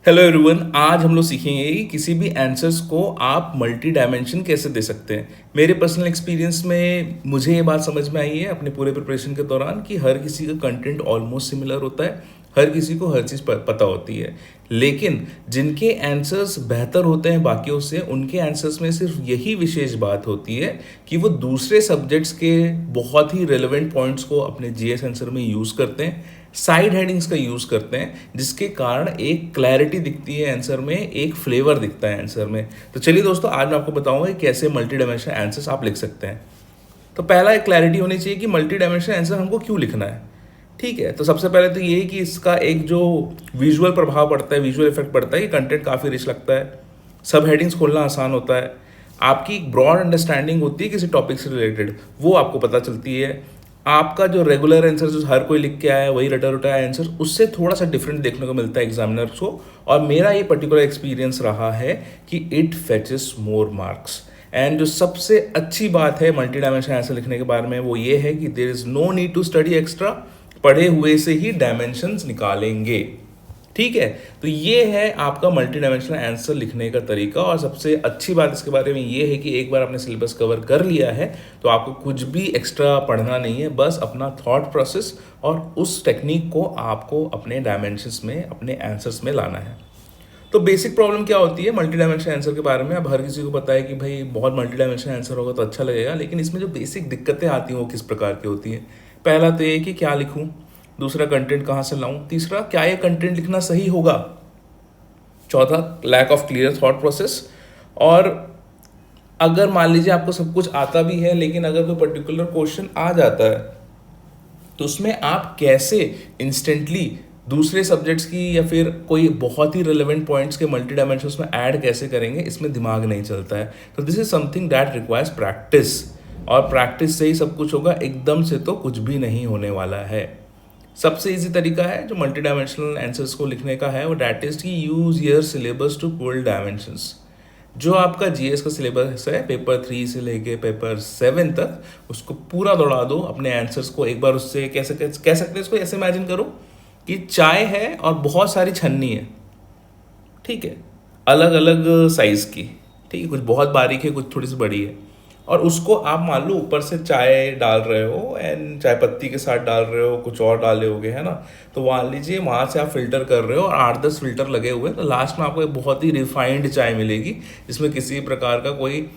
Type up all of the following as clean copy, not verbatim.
Hello everyone, आज हम लोग सीखेंगे कि किसी भी आंसर्स को आप मल्टी डायमेंशन कैसे दे सकते हैं। मेरे पर्सनल एक्सपीरियंस में मुझे ये बात समझ में आई है अपने पूरे प्रिपरेशन के दौरान कि हर किसी का कंटेंट ऑलमोस्ट सिमिलर होता है। हर किसी को हर चीज़ पता होती है, लेकिन जिनके आंसर्स बेहतर होते हैं बाकियों से, उनके आंसर्स में सिर्फ यही विशेष बात होती है कि वो दूसरे सब्जेक्ट्स के बहुत ही रेलेवेंट पॉइंट्स को अपने जीएस आंसर में यूज़ करते हैं, साइड हेडिंग्स का यूज़ करते हैं, जिसके कारण एक क्लैरिटी दिखती है आंसर में, एक फ्लेवर दिखता है आंसर में। तो चलिए दोस्तों, आज मैं आपको बताऊंगा कि कैसे मल्टी डायमेंशनल आंसर्स आप लिख सकते हैं। तो पहला एक क्लैरिटी होनी चाहिए कि मल्टी डायमेंशनल आंसर हमको क्यों लिखना है। ठीक है, तो सबसे पहले तो ये कि इसका एक जो विजुअल प्रभाव पड़ता है, विजुअल इफेक्ट पड़ता है कि कंटेंट काफ़ी रिच लगता है, सब हेडिंग्स खोलना आसान होता है, आपकी एक ब्रॉड अंडरस्टैंडिंग होती है किसी टॉपिक से रिलेटेड, वो आपको पता चलती है। आपका जो रेगुलर आंसर जो हर कोई लिख के आया है, वही रटा रटा आंसर, उससे थोड़ा सा डिफरेंट देखने को मिलता है एग्जामिनर्स को। और मेरा ये पर्टिकुलर एक्सपीरियंस रहा है कि इट फेचेस मोर मार्क्स। एंड जो सबसे अच्छी बात है मल्टी डायमेंशन आंसर लिखने के बारे में, वो ये है कि there is no need to study extra, पढ़े हुए से ही डायमेंशंस निकालेंगे। ठीक है, तो ये है आपका मल्टी डायमेंशनल आंसर लिखने का तरीका। और सबसे अच्छी बात इसके बारे में ये है कि एक बार आपने सिलेबस कवर कर लिया है तो आपको कुछ भी एक्स्ट्रा पढ़ना नहीं है, बस अपना थॉट प्रोसेस और उस टेक्निक को आपको अपने डायमेंशंस में, अपने आंसर्स में लाना है। तो बेसिक प्रॉब्लम क्या होती है मल्टी डायमेंशनल आंसर के बारे में? अब हर किसी को पता है कि भाई बहुत मल्टी डायमेंशनल आंसर होगा तो अच्छा लगेगा, लेकिन इसमें जो बेसिक दिक्कतें आती हैं वो किस प्रकार की होती हैं। पहला तो ये कि क्या लिखूं, दूसरा कंटेंट कहाँ से लाऊं, तीसरा क्या ये कंटेंट लिखना सही होगा, चौथा lack of clear thought process. और अगर मान लीजिए आपको सब कुछ आता भी है, लेकिन अगर कोई पर्टिकुलर क्वेश्चन आ जाता है तो उसमें आप कैसे इंस्टेंटली दूसरे सब्जेक्ट्स की या फिर कोई बहुत ही रिलेवेंट पॉइंट्स के मल्टी डायमेंशंस में ऐड कैसे करेंगे, इसमें दिमाग नहीं चलता है। तो this is something that requires practice, और प्रैक्टिस से ही सब कुछ होगा, एकदम से तो कुछ भी नहीं होने वाला है। सबसे इजी तरीका है जो मल्टी डायमेंशनल आंसर्स को लिखने का है, वो that is key use your syllabus to pull dimensions. जो आपका जीएस का सिलेबस है पेपर 3 से लेके पेपर 7 तक, उसको पूरा दौड़ा दो अपने आंसर्स को। एक बार उससे कैसे कह सकते हैं इसको, ऐसे इमेजिन करो कि चाय है और बहुत सारी छन्नी है। ठीक है, अलग अलग साइज की। ठीक है, कुछ बहुत बारीक है, कुछ थोड़ी सी बड़ी है। और उसको आप मान लो ऊपर से चाय डाल रहे हो एंड चाय पत्ती के साथ डाल रहे हो, कुछ और डाले होगे, है ना। तो मान लीजिए वहाँ से आप फिल्टर कर रहे हो और 8-10 फिल्टर लगे हुए हैं, तो लास्ट में आपको एक बहुत ही रिफाइंड चाय मिलेगी, जिसमें किसी प्रकार का कोई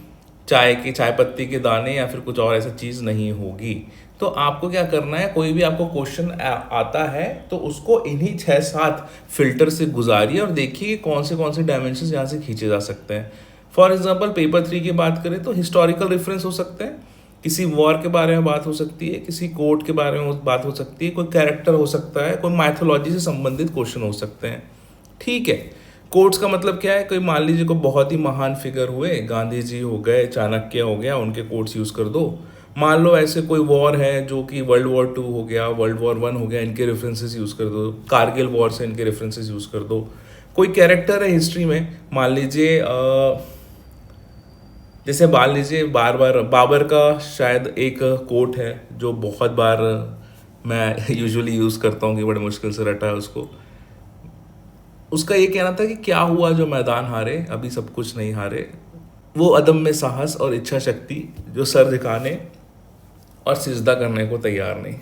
चाय पत्ती के दाने या फिर कुछ और ऐसा चीज़ नहीं होगी। तो आपको क्या करना है, कोई भी आपको क्वेश्चन आता है तो उसको इन्हीं 6-7 फिल्टर से गुजारिए और देखिए कि कौन से डायमेंशन यहाँ से खींचे जा सकते हैं। फॉर एग्जाम्पल पेपर 3 की बात करें तो हिस्टोरिकल रेफरेंस हो सकते हैं, किसी वॉर के बारे में बात हो सकती है, किसी कोर्ट के बारे में बात हो सकती है, कोई कैरेक्टर हो सकता है, कोई माइथोलॉजी से संबंधित क्वेश्चन हो सकते हैं। ठीक है, कोर्ट्स का मतलब क्या है, कोई मान लीजिए कोई बहुत ही महान फिगर हुए, गांधी जी हो गए, चाणक्य हो गया, उनके कोर्ट्स यूज़ कर दो। मान लो ऐसे कोई वॉर है जो कि वर्ल्ड वॉर 2 हो गया, वर्ल्ड वॉर 1 हो गया, इनके रेफरेंसेस यूज़ कर दो। कारगिल वॉर से इनके रेफरेंसेस यूज़ कर दो। कोई कैरेक्टर है हिस्ट्री में, मान लीजिए जैसे मान लीजिए बार बार बाबर का शायद एक कोट है जो बहुत बार मैं यूजुअली यूज़ करता हूँ कि बड़े मुश्किल से रटा है उसको। उसका ये कहना था कि क्या हुआ जो मैदान हारे, अभी सब कुछ नहीं हारे, वो अदम में साहस और इच्छा शक्ति जो सर झुकाने और सिजदा करने को तैयार नहीं,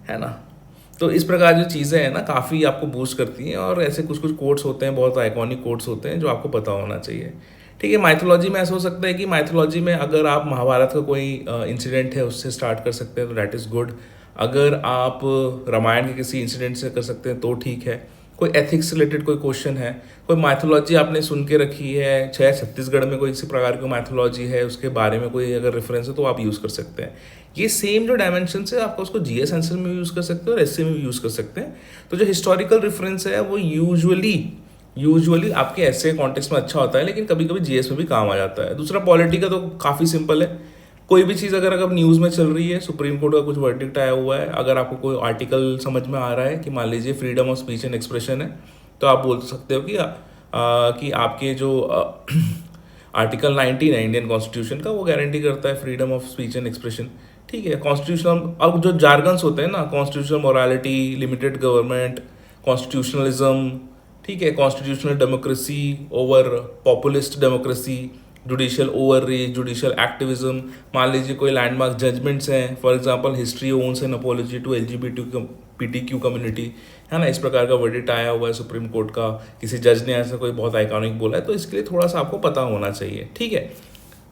है ना। तो इस प्रकार जो चीज़ें हैं ना, काफ़ी आपको बूस्ट करती हैं। और ऐसे कुछ कुछ कोट्स होते हैं, बहुत आइकॉनिक कोट्स होते हैं जो आपको पता होना चाहिए। ठीक है, माइथोलॉजी में ऐसा हो सकता है कि माइथोलॉजी में अगर आप महाभारत का कोई इंसिडेंट है उससे स्टार्ट कर सकते हैं तो डैट इज़ गुड। अगर आप रामायण के किसी इंसिडेंट से कर सकते हैं तो ठीक है। कोई एथिक्स से रिलेटेड कोई क्वेश्चन है, कोई माइथोलॉजी आपने सुन के रखी है, चाहे छत्तीसगढ़ में कोई इसी प्रकार की माइथोलॉजी है, उसके बारे में कोई अगर रेफरेंस है तो आप यूज़ कर सकते हैं। ये सेम जो डायमेंशन है आपको उसको जीएस आंसर में यूज़ कर सकते हैं और एसए में भी यूज़ कर सकते हैं। तो जो हिस्टोरिकल रेफरेंस है वो यूजुअली आपके ऐसे कॉन्टेक्स्ट में अच्छा होता है, लेकिन कभी कभी जीएस में भी काम आ जाता है। दूसरा पॉलिटी का तो काफ़ी सिंपल है। कोई भी चीज़ अगर न्यूज़ में चल रही है, सुप्रीम कोर्ट का कुछ वर्डिक्ट आया हुआ है, अगर आपको कोई आर्टिकल समझ में आ रहा है कि मान लीजिए freedom of speech and expression है, तो आप बोल सकते हो कि आपके जो आर्टिकल 19 है इंडियन कॉन्स्टिट्यूशन का, वो गारंटी करता है freedom of speech and expression. ठीक है, कॉन्स्टिट्यूशनल, अब जो जार्गन्स होते हैं ना, constitutional morality, limited government, constitutionalism, ठीक है, constitutional democracy over populist democracy, judicial over reach, judicial activism. मान लीजिए कोई लैंडमार्क जजमेंट्स हैं, for example history owns an apology to LGBTQ community, है ना, इस प्रकार का वर्डिक्ट आया हुआ है सुप्रीम कोर्ट का, किसी जज ने ऐसा कोई बहुत आइकॉनिक बोला है, तो इसके लिए थोड़ा सा आपको पता होना चाहिए। ठीक है,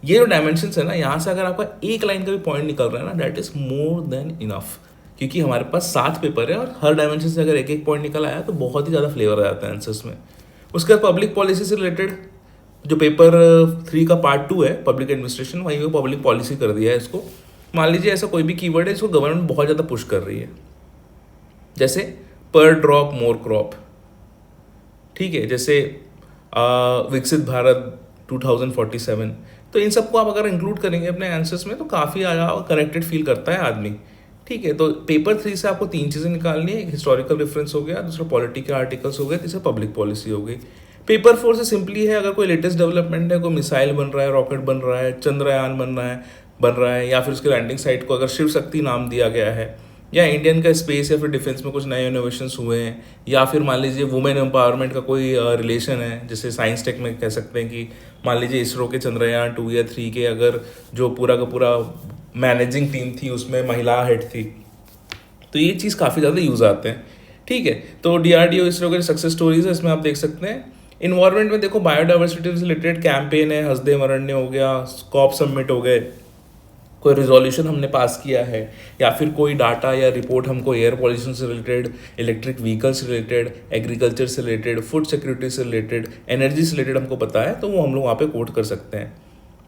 ये जो डायमेंशंस है ना, यहाँ से अगर आपका एक लाइन का भी पॉइंट निकल रहा है ना, that is more than enough, क्योंकि हमारे पास 7 पेपर है और हर डायमेंशन से अगर एक एक पॉइंट निकल आया तो बहुत ही ज़्यादा फ्लेवर आ जाता है आंसर्स में। उसके बाद पब्लिक पॉलिसी से रिलेटेड जो पेपर 3 का पार्ट 2 है, पब्लिक एडमिनिस्ट्रेशन, वहीं पे पब्लिक पॉलिसी कर दिया है इसको। मान लीजिए ऐसा कोई भी कीवर्ड है जिसको गवर्नमेंट बहुत ज़्यादा पुश कर रही है, जैसे पर ड्रॉप मोर क्रॉप, ठीक है, जैसे विकसित भारत 2047, तो इन सबको आप अगर इंक्लूड करेंगे अपने आंसर्स में तो काफ़ी कनेक्टेड फील करता है आदमी। ठीक है, तो पेपर 3 से आपको 3 चीज़ें निकालनी है, एक हिस्टोरिकल रेफरेंस हो गया, दूसरा पॉलिटी के आर्टिकल्स हो गए, तीसरा पब्लिक पॉलिसी हो गई। पेपर 4 से सिंपली है, अगर कोई लेटेस्ट डेवलपमेंट है, कोई मिसाइल बन रहा है, रॉकेट बन रहा है, चंद्रयान बन रहा है, या फिर उसके लैंडिंग साइट को अगर शिव शक्ति नाम दिया गया है, या इंडियन का स्पेस या फिर डिफेंस में कुछ नए इनोवेशंस हुए हैं, या फिर मान लीजिए वुमेन एम्पावरमेंट का कोई रिलेशन है, जैसे साइंस टेक में कह सकते हैं कि मान लीजिए इसरो के चंद्रयान 2 या 3 के अगर जो पूरा का पूरा मैनेजिंग टीम थी उसमें महिला हेड थी, तो ये चीज़ काफ़ी ज़्यादा यूज़ आते हैं। ठीक है, तो DRDO इसरो के सक्सेस स्टोरीज है, इसमें आप देख सकते हैं। इन्वायरमेंट में देखो, बायोडाइवर्सिटी से रिलेटेड कैंपेन है, हसदेव अरण्य हो गया, कॉप सबमिट हो गए, कोई रिजोल्यूशन हमने पास किया है, या फिर कोई डाटा या रिपोर्ट हमको एयर पॉल्यूशन से रिलेटेड, इलेक्ट्रिक व्हीकल से रिलेटेड, एग्रीकल्चर से रिलेटेड, फूड सिक्योरिटी से रिलेटेड, एनर्जी से रिलेटेड हमको पता है, तो वो हम लोग वहाँ पे कोट कर सकते हैं।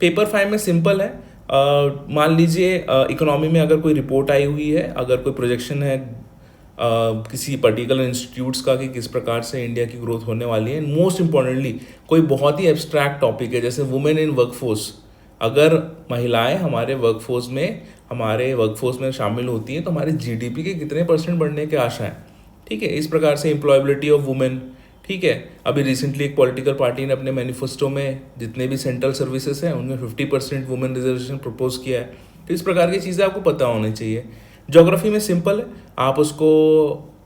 पेपर 5 में सिंपल है, मान लीजिए इकोनॉमी में अगर कोई रिपोर्ट आई हुई है, अगर कोई प्रोजेक्शन है किसी पर्टिकुलर इंस्टीट्यूट्स का कि किस प्रकार से इंडिया की ग्रोथ होने वाली है, मोस्ट इंपॉर्टेंटली कोई बहुत ही एब्स्ट्रैक्ट टॉपिक है, जैसे वुमेन इन वर्कफोर्स, अगर महिलाएं हमारे वर्कफोर्स में शामिल होती हैं तो हमारे GDP के कितने % बढ़ने के आशा है। ठीक है, इस प्रकार से एम्प्लॉयबिलिटी ऑफ वुमेन। ठीक है, अभी रिसेंटली एक पॉलिटिकल पार्टी ने अपने मैनिफेस्टो में जितने भी सेंट्रल सर्विसेज हैं उनमें 50% वुमेन रिजर्वेशन प्रपोज किया है। तो इस प्रकार की चीज़ें आपको पता होनी चाहिए। ज्योग्राफी में सिंपल है, आप उसको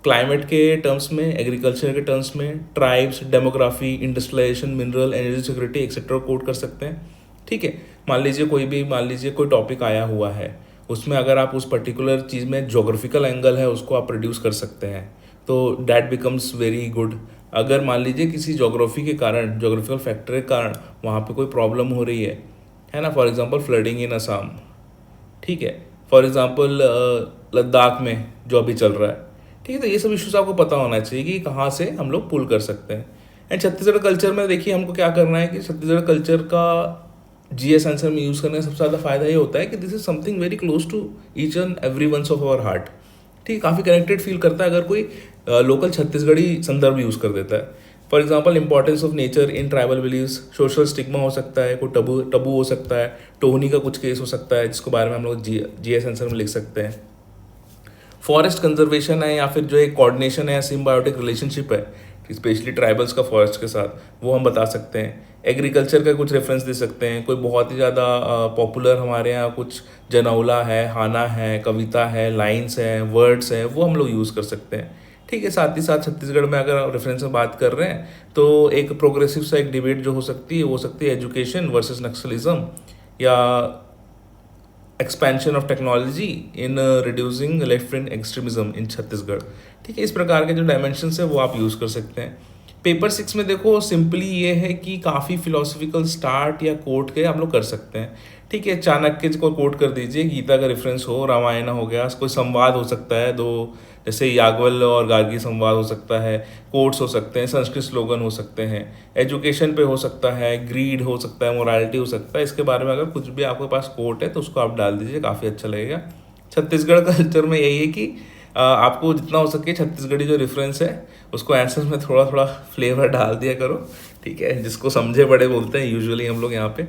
क्लाइमेट के टर्म्स में, एग्रीकल्चर के टर्म्स में, tribes, demography, industrialisation, mineral, energy security etcetera code कर सकते हैं। ठीक है, मान लीजिए कोई टॉपिक आया हुआ है, उसमें अगर आप उस पर्टिकुलर चीज़ में जोग्राफिकल एंगल है उसको आप प्रोड्यूस कर सकते हैं, तो डैट बिकम्स वेरी गुड। अगर मान लीजिए किसी जोग्राफिकल फैक्टर के कारण वहाँ पे कोई प्रॉब्लम हो रही है ना, फॉर एग्जांपल फ्लडिंग इन असम, ठीक है, फॉर एग्जांपल लद्दाख में जो अभी चल रहा है, ठीक है, तो ये सब इश्यूज आपको पता होना चाहिए कि कहाँ से हम लोग पुल कर सकते हैं। एंड छत्तीसगढ़ कल्चर में देखिए हमको क्या करना है कि छत्तीसगढ़ कल्चर का GS आंसर में यूज़ करने का सबसे ज़्यादा फायदा ये होता है कि this is something very close to each and every ones of our heart. ठीक, काफ़ी कनेक्टेड फील करता है अगर कोई लोकल छत्तीसगढ़ी संदर्भ यूज़ कर देता है। For example, importance of nature in tribal beliefs, social stigma हो सकता है, कोई टबू हो सकता है, टोहनी का कुछ केस हो सकता है जिसके बारे में हम लोग GS आंसर में लिख सकते हैं। फॉरेस्ट कंजर्वेशन है, या फिर जो एक कोऑर्डिनेशन है या सिम्बायोटिक रिलेशनशिप है स्पेशली ट्राइबल्स का फॉरेस्ट के साथ, वो हम बता सकते हैं। एग्रीकल्चर का कुछ रेफरेंस दे सकते हैं, कोई बहुत ही ज़्यादा पॉपुलर हमारे यहाँ कुछ जनौला है, हाना है, कविता है, लाइन्स है, वर्ड्स है, वो हम लोग यूज़ कर सकते हैं। ठीक है, साथ ही साथ छत्तीसगढ़ में अगर रेफरेंस में बात कर रहे हैं तो एक प्रोग्रेसिव सा एक डिबेट जो हो सकती है एजुकेशन वर्सेस नक्सलिज्म, या expansion of technology in reducing left wing extremism इन छत्तीसगढ़। ठीक है, इस प्रकार के जो डायमेंशंस है वो आप यूज़ कर सकते हैं। पेपर 6 में देखो सिंपली ये है कि काफ़ी फिलोसफिकल स्टार्ट या कोट के आप लोग कर सकते हैं। ठीक है, चाणक्य को कोट कर दीजिए, गीता का रेफरेंस हो, रामायण हो गया, कोई संवाद हो सकता है दो, जैसे याज्ञवल्क्य और गार्गी संवाद हो सकता है, कोट्स हो सकते हैं, संस्कृत स्लोगन हो सकते हैं, एजुकेशन पे हो सकता है, ग्रीड हो सकता है, मोरालिटी हो सकता है। इसके बारे में अगर कुछ भी आपके पास कोट है तो उसको आप डाल दीजिए, काफ़ी अच्छा लगेगा। छत्तीसगढ़ कल्चर में यही है कि आपको जितना हो सके छत्तीसगढ़ी जो रेफरेंस है उसको आंसर में थोड़ा थोड़ा फ्लेवर डाल दिया करो। ठीक है, जिसको समझे बड़े बोलते हैं यूजुअली हम लोग यहाँ पे।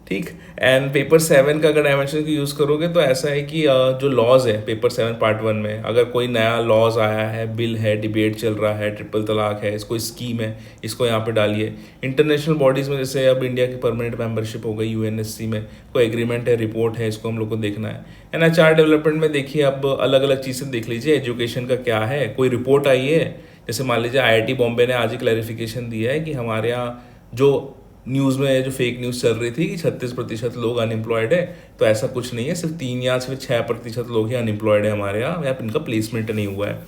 ठीक, एंड पेपर 7 का अगर डायमेंशन की यूज़ करोगे तो ऐसा है कि जो लॉज है पेपर 7 पार्ट 1 में, अगर कोई नया लॉज आया है, बिल है, डिबेट चल रहा है, ट्रिपल तलाक है, कोई स्कीम है, इसको यहाँ पे डालिए। इंटरनेशनल बॉडीज़ में जैसे अब इंडिया की परमानेंट मेंबरशिप हो गई UNSC में, कोई एग्रीमेंट है, रिपोर्ट है, इसको हम लोग को देखना है। एंड HR डेवलपमेंट में देखिए अब अलग अलग चीज़ें देख लीजिए, एजुकेशन का क्या है, कोई रिपोर्ट आई है जैसे मान लीजिए आईआईटी बॉम्बे ने आज ही क्लैरिफिकेशन दिया है कि हमारे यहाँ जो न्यूज़ में जो फेक न्यूज़ चल रही थी कि 36% लोग अनएम्प्लॉयड है, तो ऐसा कुछ नहीं है, सिर्फ 3 या फिर 6% लोग ही अनएम्प्लॉयड है हमारे यहाँ, या इनका प्लेसमेंट नहीं हुआ है।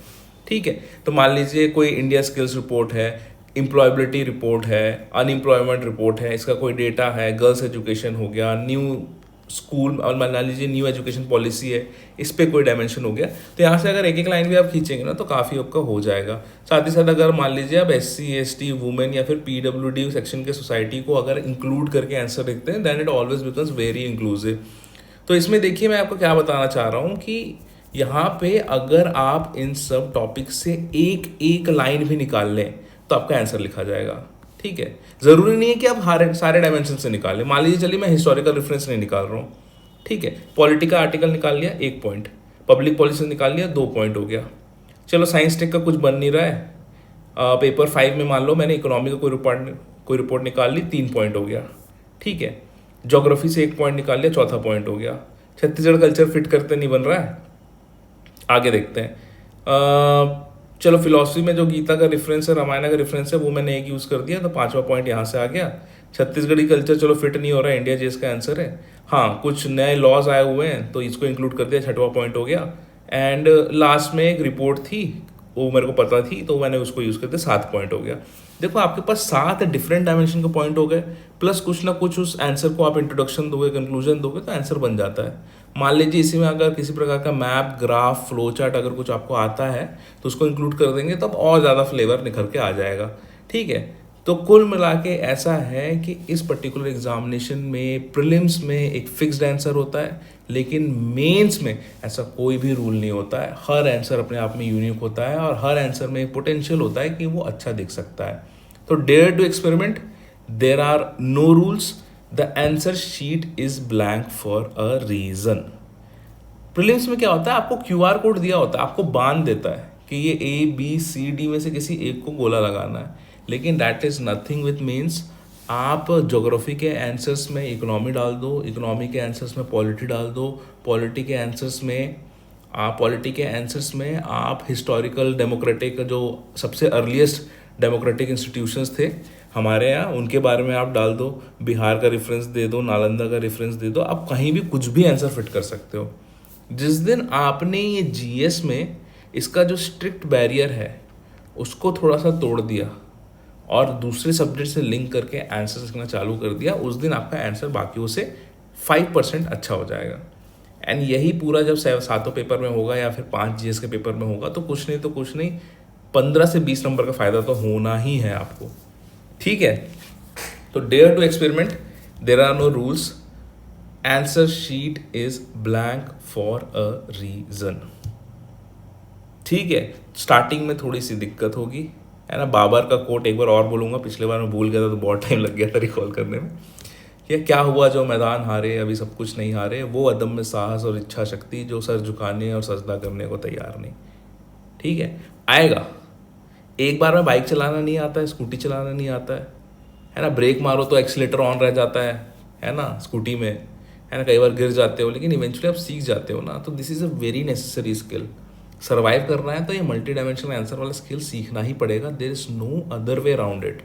ठीक है, तो मान लीजिए कोई इंडिया स्किल्स रिपोर्ट है, एम्प्लॉयबिलिटी रिपोर्ट है, अनएम्प्लॉयमेंट रिपोर्ट है, इसका कोई डेटा है, गर्ल्स एजुकेशन हो गया, न्यू स्कूल और मान लीजिए न्यू एजुकेशन पॉलिसी है, इस पे कोई डायमेंशन हो गया, तो यहाँ से अगर एक एक लाइन भी आप खींचेंगे ना तो काफ़ी आपका हो जाएगा। साथ ही साथ अगर मान लीजिए आप SC ST वुमेन या फिर PWD सेक्शन के सोसाइटी को अगर इंक्लूड करके आंसर लिखते हैं, then it always becomes very inclusive. तो इसमें देखिए मैं आपको क्या बताना चाह रहा हूँ कि यहाँ पे अगर आप इन सब टॉपिक से एक एक लाइन भी निकाल लें तो आपका आंसर लिखा जाएगा। ठीक है, ज़रूरी नहीं है कि आप सारे डायमेंशन से निकालें। मान लीजिए चलिए मैं हिस्टोरिकल रेफरेंस नहीं निकाल रहा हूँ, ठीक है, पॉलिटी का आर्टिकल निकाल लिया 1 पॉइंट, पब्लिक पॉलिसी निकाल लिया 2 पॉइंट हो गया। चलो साइंस टेक का कुछ बन नहीं रहा है, पेपर 5 में मान लो मैंने इकोनॉमी का कोई रिपोर्ट निकाल ली, 3 पॉइंट हो गया। ठीक है, ज्योग्राफी से 1 पॉइंट निकाल लिया, चौथा पॉइंट हो गया। छत्तीसगढ़ कल्चर फिट करते नहीं बन रहा है, आगे देखते हैं। चलो फिलॉसफी में जो गीता का रेफरेंस है, रामायण का रेफरेंस है, वो मैंने एक यूज़ कर दिया, तो 5वां पॉइंट यहाँ से आ गया। छत्तीसगढ़ी कल्चर चलो फिट नहीं हो रहा है, इंडिया जेस का आंसर है। हाँ, कुछ नए लॉज आए हुए हैं तो इसको इंक्लूड कर दिया, 6वां पॉइंट हो गया। एंड लास्ट में एक रिपोर्ट थी, वो मेरे को पता थी तो मैंने उसको यूज़ कर दिया, 7 पॉइंट हो गया। देखो आपके पास 7 डिफरेंट डायमेंशन के पॉइंट हो गए, प्लस कुछ ना कुछ उस आंसर को आप इंट्रोडक्शन दोगे, कंक्लूजन दोगे, तो आंसर बन जाता है। मान लीजिए इसी में अगर किसी प्रकार का मैप, ग्राफ, फ्लो चार्ट अगर कुछ आपको आता है तो उसको इंक्लूड कर देंगे, तब और ज़्यादा फ्लेवर निखर के आ जाएगा। ठीक है, तो कुल मिला के ऐसा है कि इस पर्टिकुलर एग्जामिनेशन में प्रीलिम्स में एक फिक्स्ड आंसर होता है, लेकिन मेंस में ऐसा कोई भी रूल नहीं होता है। हर आंसर अपने आप में यूनिक होता है और हर आंसर में एक पोटेंशियल होता है कि वो अच्छा दिख सकता है। तो dare to experiment, there are no rules, the answer sheet is blank for a reason. Prelims में क्या होता है, आपको QR कोड दिया होता है, आपको बांध देता है कि ये ABCD में से किसी एक को गोला लगाना है, लेकिन that is nothing with means. आप ज्योग्राफी के आंसर्स में इकोनॉमी डाल दो, इकोनॉमी के आंसर्स में पॉलिटी डाल दो, पॉलिटी के आंसर्स में आप हिस्टोरिकल डेमोक्रेटिक जो सबसे अर्लीस्ट डेमोक्रेटिक इंस्टीट्यूशंस थे हमारे यहाँ, उनके बारे में आप डाल दो, बिहार का रेफरेंस दे दो, नालंदा का रेफरेंस दे दो, आप कहीं भी कुछ भी आंसर फिट कर सकते हो। जिस दिन आपने ये GS में इसका जो स्ट्रिक्ट बैरियर है उसको थोड़ा सा तोड़ दिया और दूसरे सब्जेक्ट से लिंक करके आंसर लिखना चालू कर दिया, उस दिन आपका आंसर बाकियों से 5% अच्छा हो जाएगा। एंड यही पूरा जब 7 पेपर में होगा या फिर 5 GS के पेपर में होगा, तो कुछ नहीं 15 से 20 नंबर का फ़ायदा तो होना ही है आपको। ठीक है, तो dare to experiment, there are no rules, answer sheet is blank for a reason. ठीक है, स्टार्टिंग में थोड़ी सी दिक्कत होगी, है ना। बाबर का कोट एक बार और बोलूँगा, पिछले बार मैं भूल गया था तो बहुत टाइम लग गया था रिकॉल करने में। ये क्या हुआ जो मैदान हारे, अभी सब कुछ नहीं हारे, वो अदम में साहस और इच्छा शक्ति जो सर झुकाने और सजदा करने को तैयार नहीं। ठीक है, आएगा। एक बार में बाइक चलाना नहीं आता है, स्कूटी चलाना नहीं आता है ना। ब्रेक मारो तो एक्सीलेटर ऑन रह जाता है ना स्कूटी में, है ना। कई बार गिर जाते हो, लेकिन इवेंचुअली आप सीख जाते हो ना। तो this is a very necessary skill. Survive करना है तो ये मल्टी डायमेंशनल आंसर वाला स्किल सीखना ही पड़ेगा। There is no other way around it,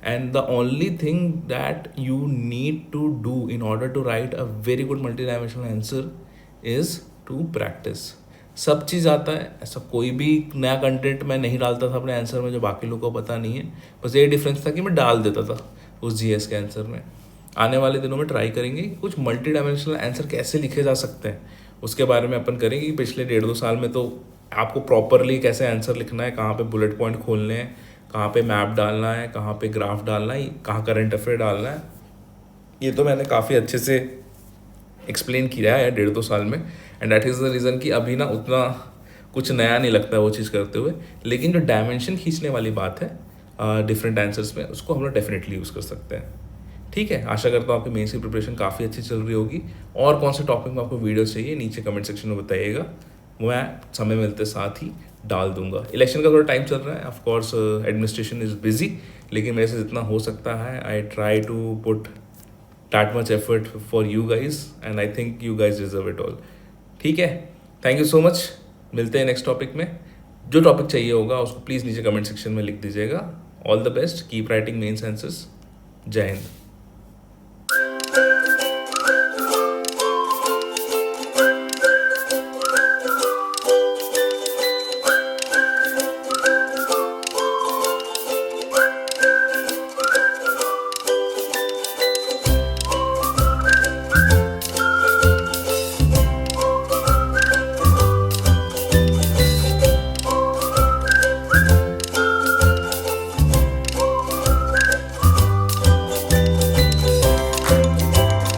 and the only thing that you need to do in order to write a very good multi dimensional answer is to practice. सब चीज़ आता है, ऐसा कोई भी नया कंटेंट मैं नहीं डालता था अपने आंसर में जो बाकी लोगों को पता नहीं है। बस ये डिफरेंस था कि मैं डाल देता था उस GS के आंसर में। आने वाले दिनों में ट्राई करेंगे कि कुछ मल्टी डायमेंशनल आंसर कैसे लिखे जा सकते हैं, उसके बारे में अपन करेंगे। पिछले 1.5-2 साल में तो आपको प्रॉपरली कैसे आंसर लिखना है, कहाँ पे बुलेट पॉइंट खोलने हैं, कहाँ पे मैप डालना है, कहाँ पे ग्राफ डालना है, कहाँ करंट अफेयर डालना है, ये तो मैंने काफ़ी अच्छे से एक्सप्लेन किया है 1.5-2 साल में। And that is the reason कि अभी ना उतना कुछ नया नहीं लगता है वो चीज़ करते हुए। लेकिन जो डायमेंशन खींचने वाली बात है डिफरेंट आंसर्स में, उसको हम लोग डेफिनेटली यूज़ कर सकते हैं। ठीक है, आशा करता हूँ आपकी मेंस की प्रिपरेशन काफ़ी अच्छी चल रही होगी। और कौन से टॉपिक में आपको वीडियो चाहिए नीचे कमेंट सेक्शन में बताइएगा, मैं समय मिलते साथ ही डाल दूंगा। इलेक्शन का थोड़ा टाइम चल रहा है, of course administration is busy, लेकिन मेरे से जितना हो सकता है I try to put that much effort for you guys and I think you guys deserve it all. ठीक है, थैंक यू सो मच, मिलते हैं नेक्स्ट टॉपिक में। जो टॉपिक चाहिए होगा उसको प्लीज़ नीचे कमेंट सेक्शन में लिख दीजिएगा। All the best, keep writing mains answers. जय हिंद।